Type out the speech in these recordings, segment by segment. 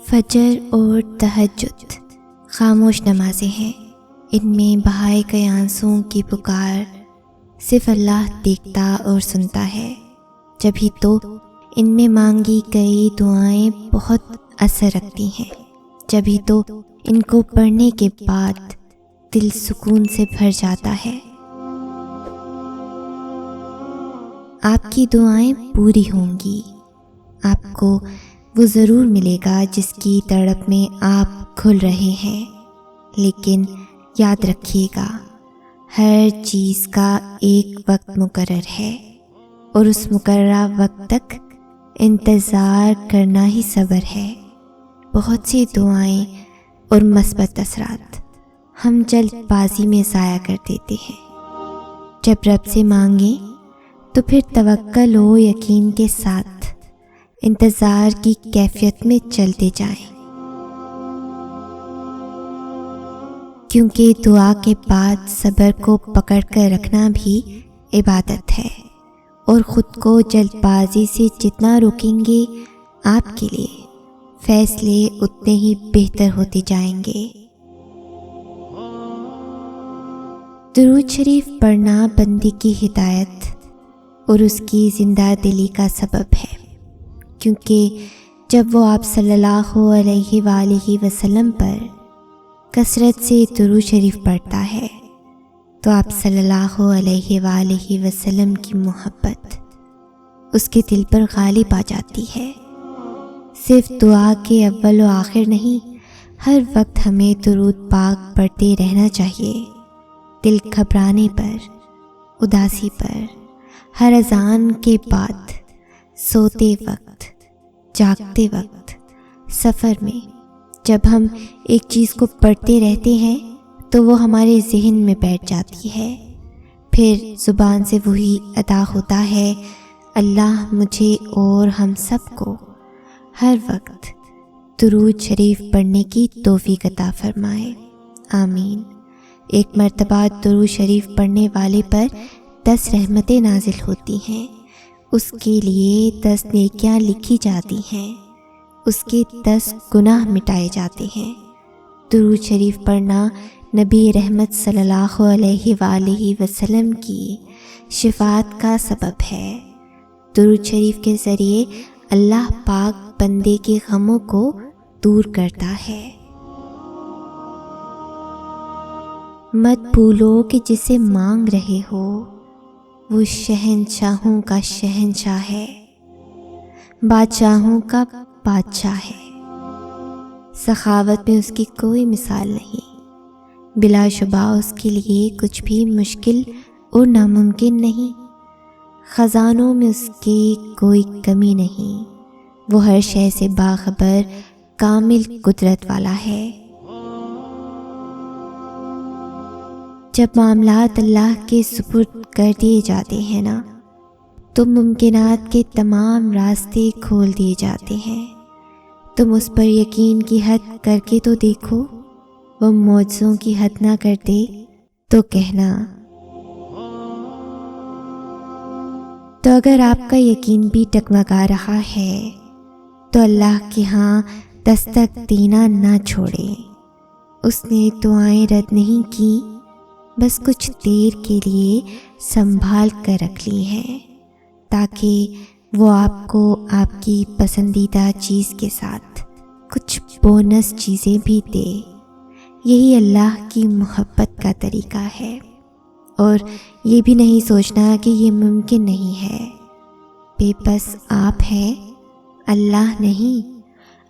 فجر اور تہجد خاموش نمازیں ہیں، ان میں بہائے گئے آنسوؤں کی پکار صرف اللہ دیکھتا اور سنتا ہے، جبھی تو ان میں مانگی گئی دعائیں بہت اثر رکھتی ہیں، جبھی تو ان کو پڑھنے کے بعد دل سکون سے بھر جاتا ہے۔ آپ کی دعائیں پوری ہوں گی، آپ کو وہ ضرور ملے گا جس کی تڑپ میں آپ کھل رہے ہیں، لیکن یاد رکھیے گا ہر چیز کا ایک وقت مقرر ہے، اور اس مقررہ وقت تک انتظار کرنا ہی صبر ہے۔ بہت سی دعائیں اور مثبت اثرات ہم جلد بازی میں ضائع کر دیتے ہیں۔ جب رب سے مانگیں تو پھر توکل و یقین کے ساتھ انتظار کی کیفیت میں چلتے جائیں، کیونکہ دعا کے بعد صبر کو پکڑ کر رکھنا بھی عبادت ہے، اور خود کو جلد بازی سے جتنا روکیں گے آپ کے لیے فیصلے اتنے ہی بہتر ہوتے جائیں گے۔ درود شریف پڑھنا بندے کی ہدایت اور اس کی زندہ دلی کا سبب ہے، کیونکہ جب وہ آپ صلی اللہ علیہ وآلہ وسلم پر کثرت سے درود شریف پڑھتا ہے تو آپ صلی اللہ علیہ وآلہ وسلم کی محبت اس کے دل پر غالب آ جاتی ہے۔ صرف دعا کے اول و آخر نہیں، ہر وقت ہمیں درود پاک پڑھتے رہنا چاہیے۔ دل گھبرانے پر، اداسی پر، ہر اذان کے بعد، سوتے وقت، جاگتے وقت، سفر میں، جب ہم ایک چیز کو پڑھتے رہتے ہیں تو وہ ہمارے ذہن میں بیٹھ جاتی ہے، پھر زبان سے وہی ادا ہوتا ہے، اللہ مجھے اور ہم سب کو ہر وقت درود شریف پڑھنے کی توفیق عطا فرمائے، آمین۔ ایک مرتبہ درود شریف پڑھنے والے پر 10 رحمتیں نازل ہوتی ہیں، اس کے لیے 10 نیکیاں لکھی جاتی ہیں، اس کے 10 گناہ مٹائے جاتے ہیں۔ درود شریف پڑھنا نبی رحمت صلی اللہ علیہ وآلہ وسلم کی شفاعت کا سبب ہے۔ درود شریف کے ذریعے اللہ پاک بندے کے غموں کو دور کرتا ہے۔ مت بھولو کہ جسے مانگ رہے ہو وہ شہنشاہوں کا شہنشاہ ہے، بادشاہوں کا بادشاہ ہے۔ سخاوت میں اس کی کوئی مثال نہیں، بلا شبہ اس کے لیے کچھ بھی مشکل اور ناممکن نہیں۔ خزانوں میں اس کی کوئی کمی نہیں، وہ ہر شے سے باخبر کامل قدرت والا ہے۔ جب معاملات اللہ کے سپرد کر دیے جاتے ہیں نا، تو ممکنات کے تمام راستے کھول دیے جاتے ہیں۔ تم اس پر یقین کی حد کر کے تو دیکھو، وہ معجزوں کی حد نہ کر دے تو کہنا۔ تو اگر آپ کا یقین بھی ٹگمگا رہا ہے تو اللہ کے ہاں دستک دینا نہ چھوڑے۔ اس نے دعائیں رد نہیں کی، بس کچھ دیر کے لیے سنبھال کر رکھ لی ہیں، تاکہ وہ آپ کو آپ کی پسندیدہ چیز کے ساتھ کچھ بونس چیزیں بھی دے۔ یہی اللہ کی محبت کا طریقہ ہے، اور یہ بھی نہیں سوچنا کہ یہ ممکن نہیں ہے۔ بے بس آپ ہیں، اللہ نہیں۔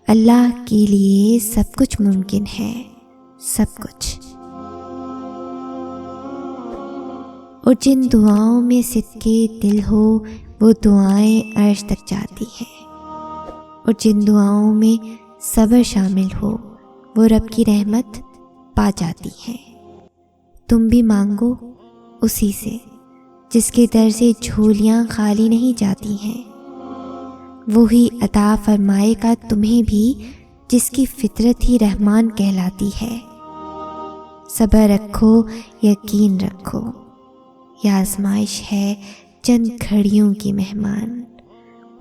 اللہ کے لیے سب کچھ ممکن ہے، سب کچھ۔ اور جن دعاؤں میں صدقے دل ہو وہ دعائیں عرش تک جاتی ہیں، اور جن دعاؤں میں صبر شامل ہو وہ رب کی رحمت پا جاتی ہیں۔ تم بھی مانگو اسی سے جس کے در سے جھولیاں خالی نہیں جاتی ہیں، وہی عطا فرمائے گا تمہیں بھی جس کی فطرت ہی رحمان کہلاتی ہے۔ صبر رکھو، یقین رکھو، یہ آزمائش ہے چند گھڑیوں کی مہمان،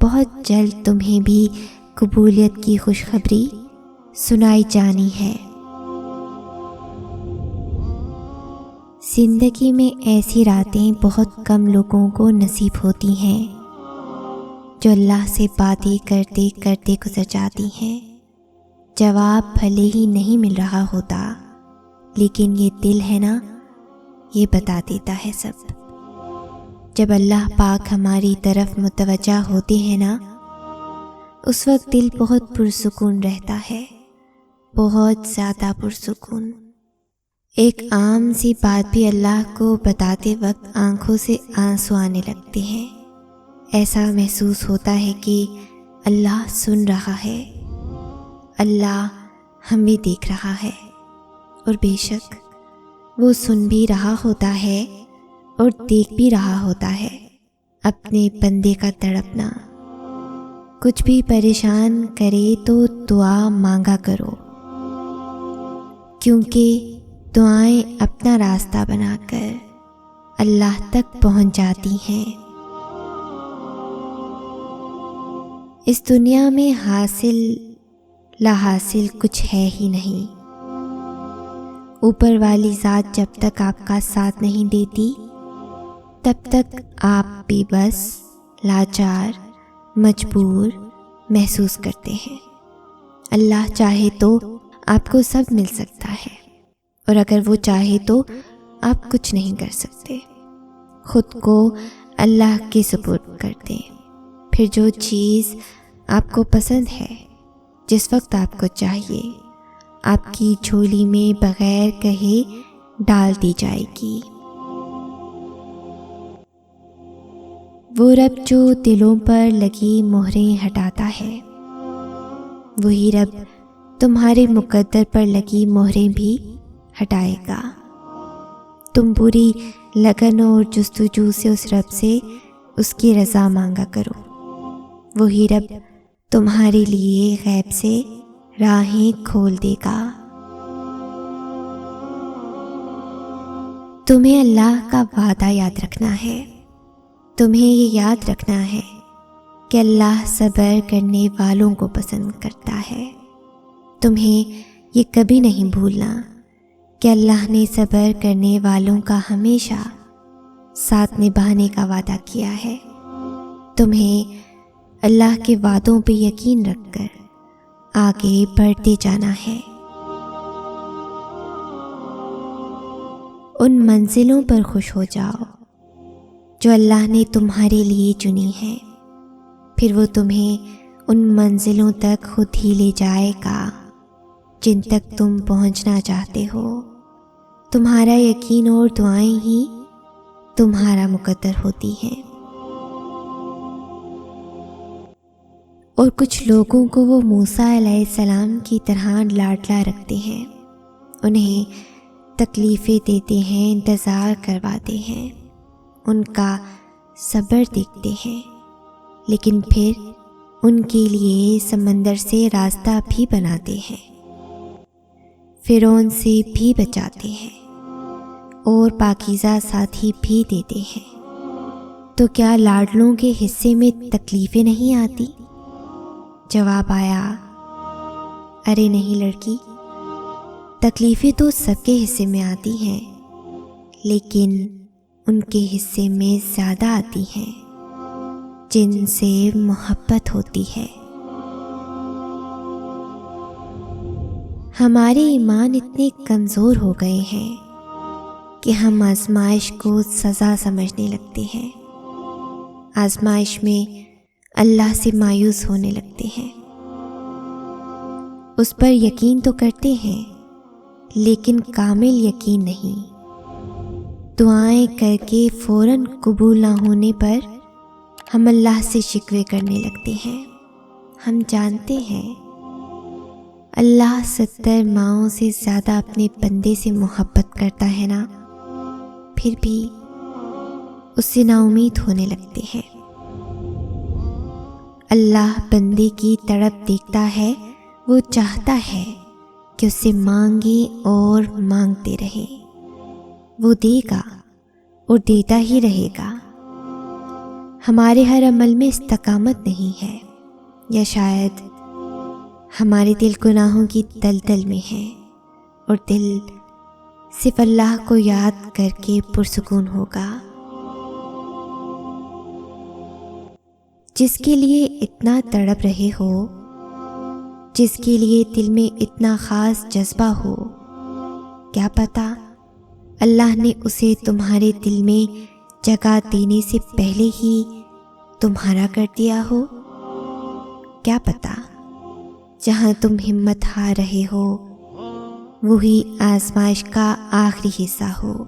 بہت جلد تمہیں بھی قبولیت کی خوشخبری سنائی جانی ہے۔ زندگی میں ایسی راتیں بہت کم لوگوں کو نصیب ہوتی ہیں جو اللہ سے باتیں کرتے کرتے گزر جاتی ہیں۔ جواب بھلے ہی نہیں مل رہا ہوتا، لیکن یہ دل ہے نا، یہ بتا دیتا ہے سب۔ جب اللہ پاک ہماری طرف متوجہ ہوتے ہیں نا، اس وقت دل بہت پرسکون رہتا ہے، بہت زیادہ پرسکون۔ ایک عام سی بات بھی اللہ کو بتاتے وقت آنکھوں سے آنسو آنے لگتے ہیں۔ ایسا محسوس ہوتا ہے کہ اللہ سن رہا ہے، اللہ ہمیں دیکھ رہا ہے، اور بے شک وہ سن بھی رہا ہوتا ہے اور دیکھ بھی رہا ہوتا ہے اپنے بندے کا تڑپنا۔ کچھ بھی پریشان کرے تو دعا مانگا کرو، کیونکہ دعائیں اپنا راستہ بنا کر اللہ تک پہنچ جاتی ہیں۔ اس دنیا میں حاصل لا حاصل کچھ ہے ہی نہیں۔ اوپر والی ذات جب تک آپ کا ساتھ نہیں دیتی، تب تک آپ بے بس، لاچار، مجبور محسوس کرتے ہیں۔ اللہ چاہے تو آپ کو سب مل سکتا ہے، اور اگر وہ چاہے تو آپ کچھ نہیں کر سکتے۔ خود کو اللہ کے سپرد کر دیں، پھر جو چیز آپ کو پسند ہے، جس وقت آپ کو چاہیے، آپ کی جھولی میں بغیر کہے ڈال دی جائے گی۔ وہ رب جو دلوں پر لگی مہریں ہٹاتا ہے، وہی رب تمہارے مقدر پر لگی مہریں بھی ہٹائے گا۔ تم پوری لگن اور جستجو سے اس رب سے اس کی رضا مانگا کرو، وہی رب تمہارے لیے غیب سے راہیں کھول دے گا۔ تمہیں اللہ کا وعدہ یاد رکھنا ہے، تمہیں یہ یاد رکھنا ہے کہ اللہ صبر کرنے والوں کو پسند کرتا ہے۔ تمہیں یہ کبھی نہیں بھولنا کہ اللہ نے صبر کرنے والوں کا ہمیشہ ساتھ نبھانے کا وعدہ کیا ہے۔ تمہیں اللہ کے وعدوں پہ یقین رکھ کر آگے بڑھتے جانا ہے۔ ان منزلوں پر خوش ہو جاؤ جو اللہ نے تمہارے لیے چنی ہیں، پھر وہ تمہیں ان منزلوں تک خود ہی لے جائے گا جن تک تم پہنچنا چاہتے ہو۔ تمہارا یقین اور دعائیں ہی تمہارا مقدر ہوتی ہیں۔ اور کچھ لوگوں کو وہ موسیٰ علیہ السلام کی طرح لاڈلا رکھتے ہیں، انہیں تکلیفیں دیتے ہیں، انتظار کرواتے ہیں، ان کا صبر دیکھتے ہیں، لیکن پھر ان کے لیے سمندر سے راستہ بھی بناتے ہیں، فرعون سے بھی بچاتے ہیں، اور پاکیزہ ساتھی بھی دیتے ہیں۔ تو کیا لاڈلوں کے حصے میں تکلیفیں نہیں آتی؟ جواب آیا، ارے نہیں لڑکی، تکلیفیں تو سب کے حصے میں آتی ہیں، لیکن ان کے حصے میں زیادہ آتی ہیں جن سے محبت ہوتی ہے۔ ہمارے ایمان اتنے کمزور ہو گئے ہیں کہ ہم آزمائش کو سزا سمجھنے لگتے ہیں، آزمائش میں اللہ سے مایوس ہونے لگتے ہیں۔ اس پر یقین تو کرتے ہیں، لیکن کامل یقین نہیں۔ دعائیں کر کے فوراً قبول نہ ہونے پر ہم اللہ سے شکوے کرنے لگتے ہیں۔ ہم جانتے ہیں اللہ 70 ماؤں سے زیادہ اپنے بندے سے محبت کرتا ہے نا، پھر بھی اس سے نا امید ہونے لگتے ہیں۔ اللہ بندے کی تڑپ دیکھتا ہے، وہ چاہتا ہے کہ اس سے مانگے اور مانگتے رہے، وہ دے گا اور دیتا ہی رہے گا۔ ہمارے ہر عمل میں استقامت نہیں ہے، یا شاید ہمارے دل گناہوں کی دلدل میں ہیں اور دل صرف اللہ کو یاد کر کے پرسکون ہوگا۔ جس کے لیے اتنا تڑپ رہے ہو، جس کے لیے دل میں اتنا خاص جذبہ ہو، کیا پتہ اللہ نے اسے تمہارے دل میں جگہ دینے سے پہلے ہی تمہارا کر دیا ہو۔ کیا پتہ جہاں تم ہمت ہار رہے ہو وہی آزمائش کا آخری حصہ ہو۔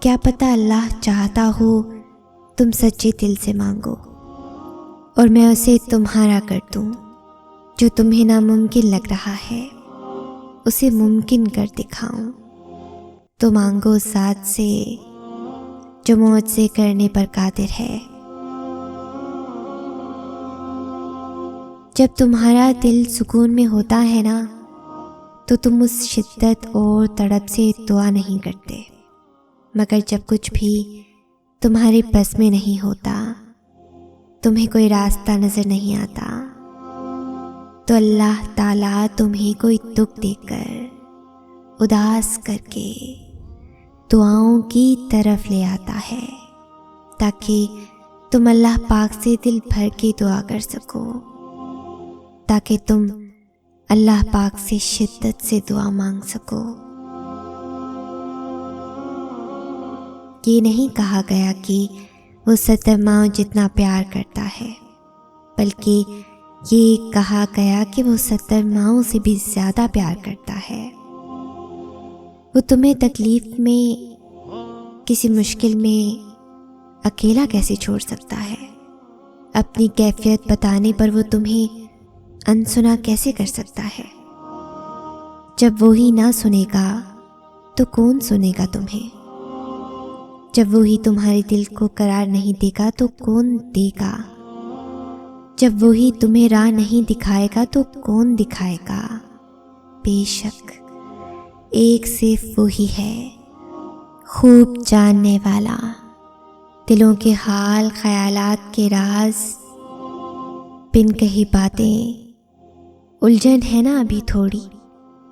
کیا پتہ اللہ چاہتا ہو تم سچے دل سے مانگو اور میں اسے تمہارا کر دوں۔ جو تمہیں ناممکن لگ رہا ہے اسے ممکن کر دکھاؤں۔ تو مانگو ذات سے جو معجزے کرنے پر قادر ہے۔ جب تمہارا دل سکون میں ہوتا ہے نا تو تم اس شدت اور تڑپ سے دعا نہیں کرتے، مگر جب کچھ بھی تمہارے بس میں نہیں ہوتا، تمہیں کوئی راستہ نظر نہیں آتا، تو اللہ تعالیٰ تمہیں کوئی دکھ دے کر، اداس کر کے دعاؤں کی طرف لے آتا ہے تاکہ تم اللہ پاک سے دل بھر کے دعا کر سکو، تاکہ تم اللہ پاک سے شدت سے دعا مانگ سکو۔ یہ نہیں کہا گیا کہ وہ 70 ماؤں جتنا پیار کرتا ہے، بلکہ یہ کہا گیا کہ وہ 70 ماؤں سے بھی زیادہ پیار کرتا ہے۔ وہ تمہیں تکلیف میں، کسی مشکل میں اکیلا کیسے چھوڑ سکتا ہے؟ اپنی کیفیت بتانے پر وہ تمہیں انسنا کیسے کر سکتا ہے؟ جب وہی نہ سنے گا تو کون سنے گا تمہیں؟ جب وہی تمہارے دل کو قرار نہیں دے گا تو کون دے گا؟ جب وہی تمہیں راہ نہیں دکھائے گا تو کون دکھائے گا؟ بے شک ایک صرف وہی ہے، خوب جاننے والا، دلوں کے حال، خیالات کے راز، بن کہی باتیں۔ الجھن ہے نا ابھی تھوڑی،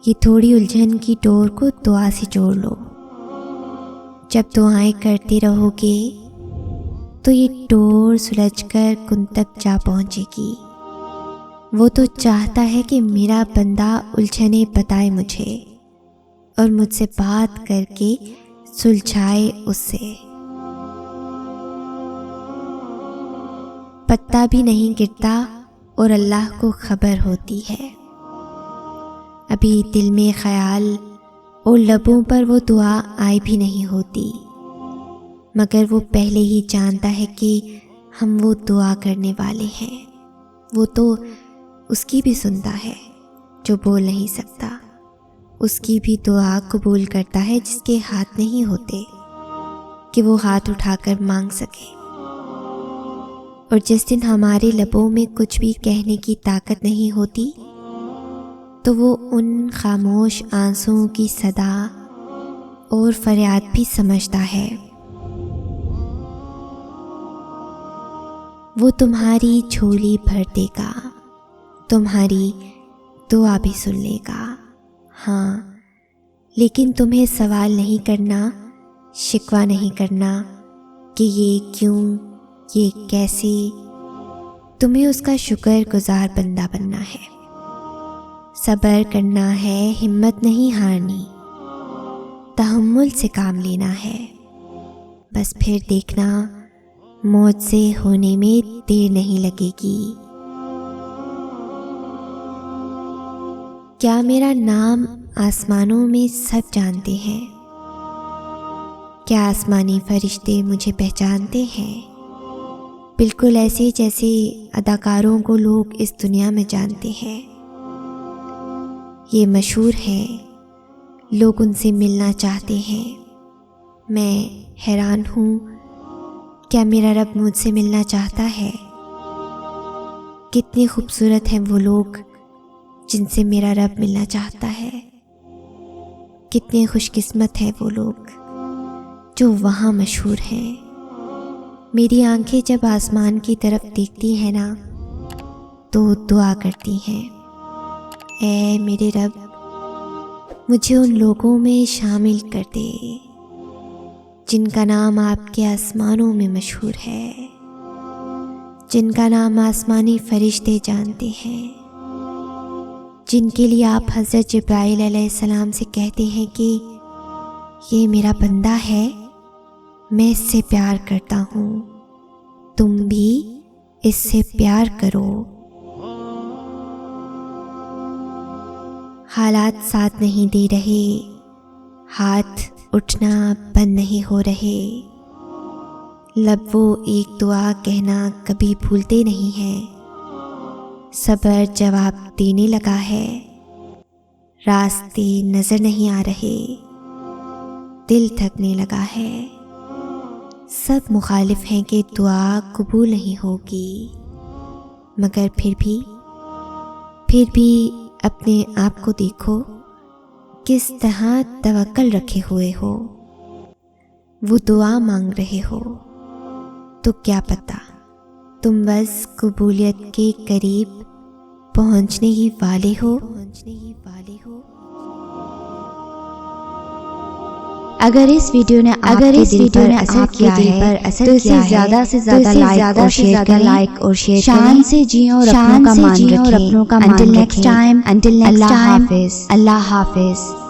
یہ تھوڑی الجھن کی ڈور کو دعا سے جوڑ لو۔ جب دعائیں کرتے رہو گے تو یہ ڈور سلجھ کر کن تک جا پہنچے گی۔ وہ تو چاہتا ہے کہ میرا بندہ الجھنیں بتائے مجھے اور مجھ سے بات کر کے سلجھائے اس سے۔ پتا بھی نہیں گرتا اور اللہ کو خبر ہوتی ہے۔ ابھی دل میں خیال اور لبوں پر وہ دعا آئی بھی نہیں ہوتی، مگر وہ پہلے ہی جانتا ہے کہ ہم وہ دعا کرنے والے ہیں۔ وہ تو اس کی بھی سنتا ہے جو بول نہیں سکتا، اس کی بھی دعا قبول کرتا ہے جس کے ہاتھ نہیں ہوتے کہ وہ ہاتھ اٹھا کر مانگ سکے۔ اور جس دن ہمارے لبوں میں کچھ بھی کہنے کی طاقت نہیں ہوتی تو وہ ان خاموش آنسوؤں کی صدا اور فریاد بھی سمجھتا ہے۔ وہ تمہاری جھولی بھر دے گا، تمہاری دعا بھی سن لے گا، ہاں، لیکن تمہیں سوال نہیں کرنا، شکوہ نہیں کرنا کہ یہ کیوں، یہ کیسے۔ تمہیں اس کا شکر گزار بندہ بننا ہے، صبر کرنا ہے، ہمت نہیں ہارنی، تحمل سے کام لینا ہے۔ بس پھر دیکھنا معجزے ہونے میں دیر نہیں لگے گی۔ کیا میرا نام آسمانوں میں سب جانتے ہیں؟ کیا آسمانی فرشتے مجھے پہچانتے ہیں؟ بالکل ایسے جیسے اداکاروں کو لوگ اس دنیا میں جانتے ہیں۔ یہ مشہور ہے، لوگ ان سے ملنا چاہتے ہیں۔ میں حیران ہوں، کیا میرا رب مجھ سے ملنا چاہتا ہے؟ کتنے خوبصورت ہیں وہ لوگ جن سے میرا رب ملنا چاہتا ہے۔ کتنے خوش قسمت ہیں وہ لوگ جو وہاں مشہور ہیں۔ میری آنکھیں جب آسمان کی طرف دیکھتی ہیں نا تو دعا کرتی ہیں، اے میرے رب، مجھے ان لوگوں میں شامل کر دے جن کا نام آپ کے آسمانوں میں مشہور ہے، جن کا نام آسمانی فرشتے جانتے ہیں، جن کے لیے آپ حضرت جبرائیل علیہ السلام سے کہتے ہیں کہ یہ میرا بندہ ہے، میں اس سے پیار کرتا ہوں، تم بھی اس سے پیار کرو۔ حالات ساتھ نہیں دے رہے، ہاتھ اٹھنا بند نہیں ہو رہے، لب وہ ایک دعا کہنا کبھی بھولتے نہیں ہیں، صبر جواب دینے لگا ہے، راستے نظر نہیں آ رہے، دل تھکنے لگا ہے، سب مخالف ہیں کہ دعا قبول نہیں ہوگی، مگر پھر بھی اپنے آپ کو دیکھو، کس طرح توکل رکھے ہوئے ہو، وہ دعا مانگ رہے ہو، تو کیا پتہ تم بس قبولیت کے قریب پہنچنے ہی والے ہو۔ اگر اس ویڈیو نے آپ کے دل پر اثر کیا ہے تو اسے زیادہ سے زیادہ لائک اور شیئر کریں، شان سے جیئیں اور اپنوں کا مان رکھیں۔ Until next time، اللہ حافظ۔